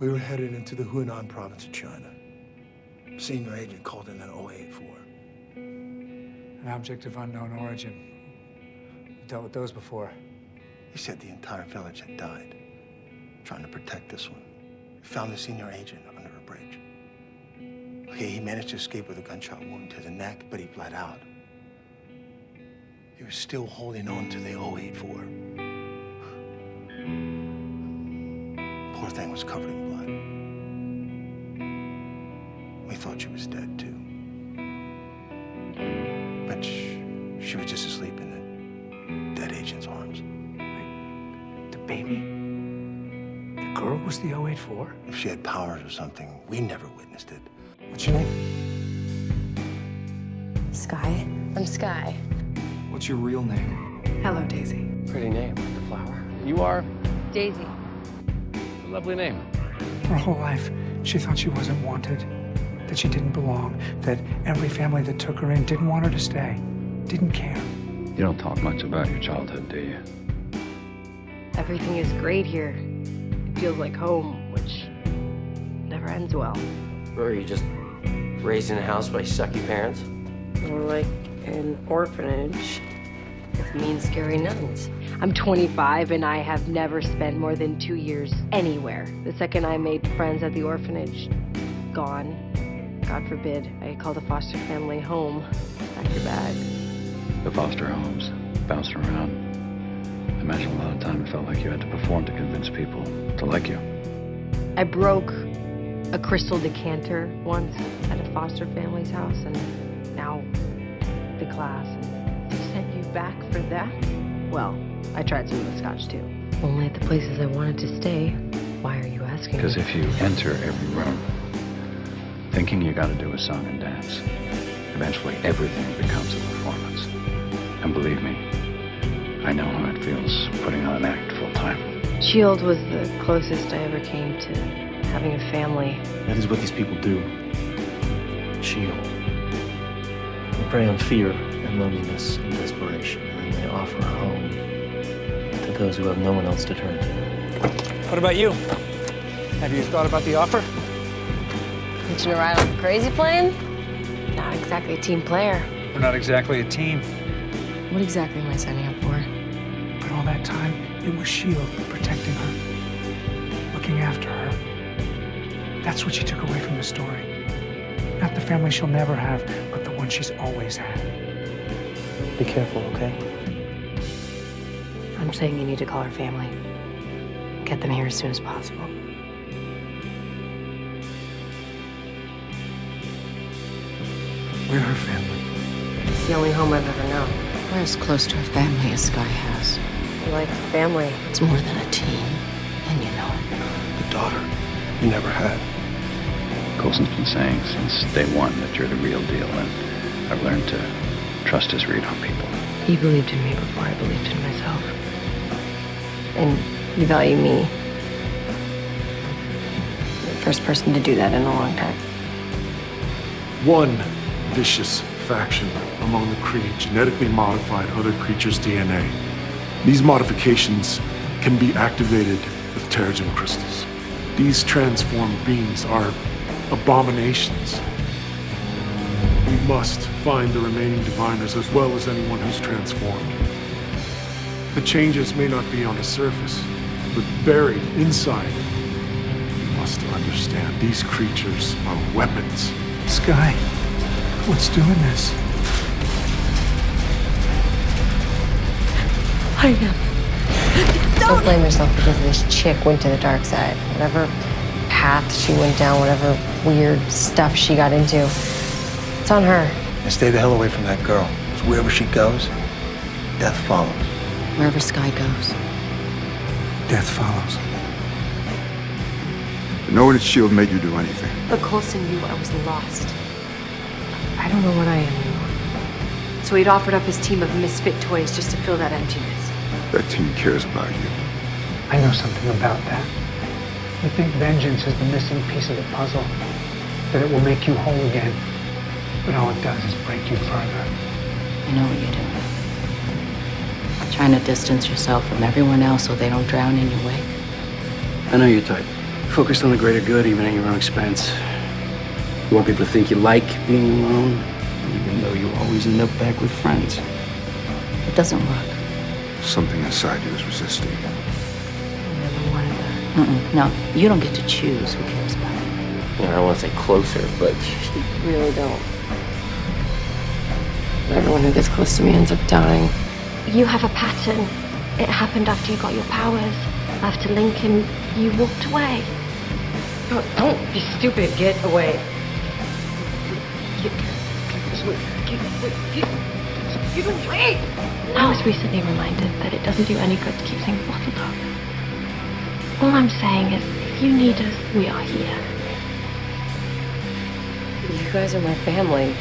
We were headed into the Hunan province of China. Senior agent called in an 084. An object of unknown origin. We've dealt with those before. He said the entire village had died, trying to protect this one. He found the senior agent under a bridge. Okay, he managed to escape with a gunshot wound to the neck, but he bled out. He was still holding on to the 084. Poor thing was covered in blood. We thought she was dead, too. But she was just asleep in the dead agent's arms. The baby? The girl was the 084? If she had powers or something, we never witnessed it. What's your name? Sky. I'm Sky. What's your real name? Hello, Daisy. Pretty name, like the flower. You are? Daisy. A lovely name. Her whole life, she thought she wasn't wanted, that she didn't belong, that every family that took her in didn't want her to stay, didn't care. You don't talk much about your childhood, do you? Everything is great here. It feels like home, which never ends well. Or are you just raised in a house by sucky parents? More like an orphanage with mean, scary nuns. I'm 25 and I have never spent more than 2 years anywhere. The second I made friends at the orphanage, gone. God forbid, I called a foster family home. Pack your bags. The foster homes, bounced around. I imagine a lot of time it felt like you had to perform to convince people to like you. I broke a crystal decanter once at a foster family's house, and now the glass. And they sent you back for that? Well, I tried some of the scotch too. Only at the places I wanted to stay. Why are you asking? Because if you enter every room thinking you got to do a song and dance, eventually everything becomes a performance. And believe me, I know how it feels putting on an act full time. Shield was the closest I ever came to having a family. That is what these people do. Shield. They prey on fear and loneliness and desperation, and they offer a home to those who have no one else to turn to. What about you? Have you thought about the offer? Hitching a ride on the crazy plane? Not exactly a team player. We're not exactly a team. What exactly am I signing up for? But all that time, it was Shield protecting her, looking after her. That's what she took away from the story. Not the family she'll never have, but the one she's always had. Be careful, okay? I'm saying you need to call her family. Get them here as soon as possible. We're her family. It's the only home I've ever known. We're as close to a family as Sky has. I like family. It's more than a team, and you know it. The daughter you never had. Coulson's been saying since day one that you're the real deal, and I've learned to trust his read on people. You believed in me before I believed in myself. And you value me. You're the first person to do that in a long time. One vicious faction among the Kree genetically modified other creatures' DNA. These modifications can be activated with Terrigen crystals. These transformed beings are abominations. We must find the remaining diviners as well as anyone who's transformed. The changes may not be on the surface, but buried inside. You must understand these creatures are weapons. Sky, what's doing this? I am. Don't blame yourself because this chick went to the dark side. Whatever path she went down, whatever weird stuff she got into, it's on her. And stay the hell away from that girl. 'Cause wherever she goes, death follows. Wherever Sky goes. Death follows. Knowing that Shield made you do anything. But Coulson knew I was lost. I don't know what I am anymore. So he'd offered up his team of misfit toys just to fill that emptiness. That team cares about you. I know something about that. You think vengeance is the missing piece of the puzzle, that it will make you whole again. But all it does is break you further. I know what you're doing. Trying to distance yourself from everyone else so they don't drown in your wake. I know your type. Focused on the greater good, even at your own expense. You want people to think you like being alone, even though you always end up back with friends. It doesn't work. Something inside you is resisting. I never wanted that. No, you don't get to choose who cares about it. You know, I don't want to say closer, but You really don't. Everyone who gets close to me ends up dying. You have a pattern. It happened after you got your powers. After Lincoln, you walked away. Don't be stupid. Get away. Get away! I was recently reminded that it doesn't do any good to keep things bottled up. All I'm saying is, if you need us, we are here. You guys are my family.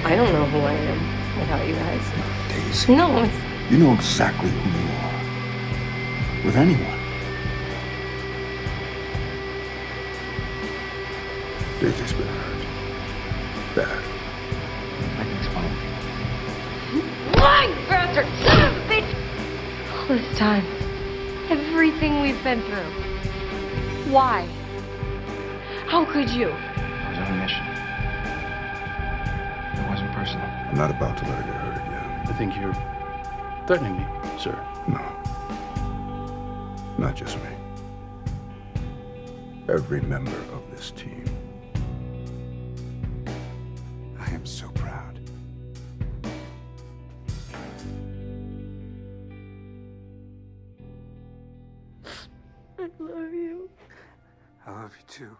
I don't know who I am without you guys. Daisy. No, it's... You know exactly who you are. With anyone. Daisy's been hurt. Bad. I can explain. Lying bastard! Son of a bitch! All this time, everything we've been through. Why? How could you? I was on a mission. It wasn't personal. I'm not about to let her get hurt again. I think you're threatening me, sir. No. Not just me. Every member of this team. I am so proud. I love you. I love you too.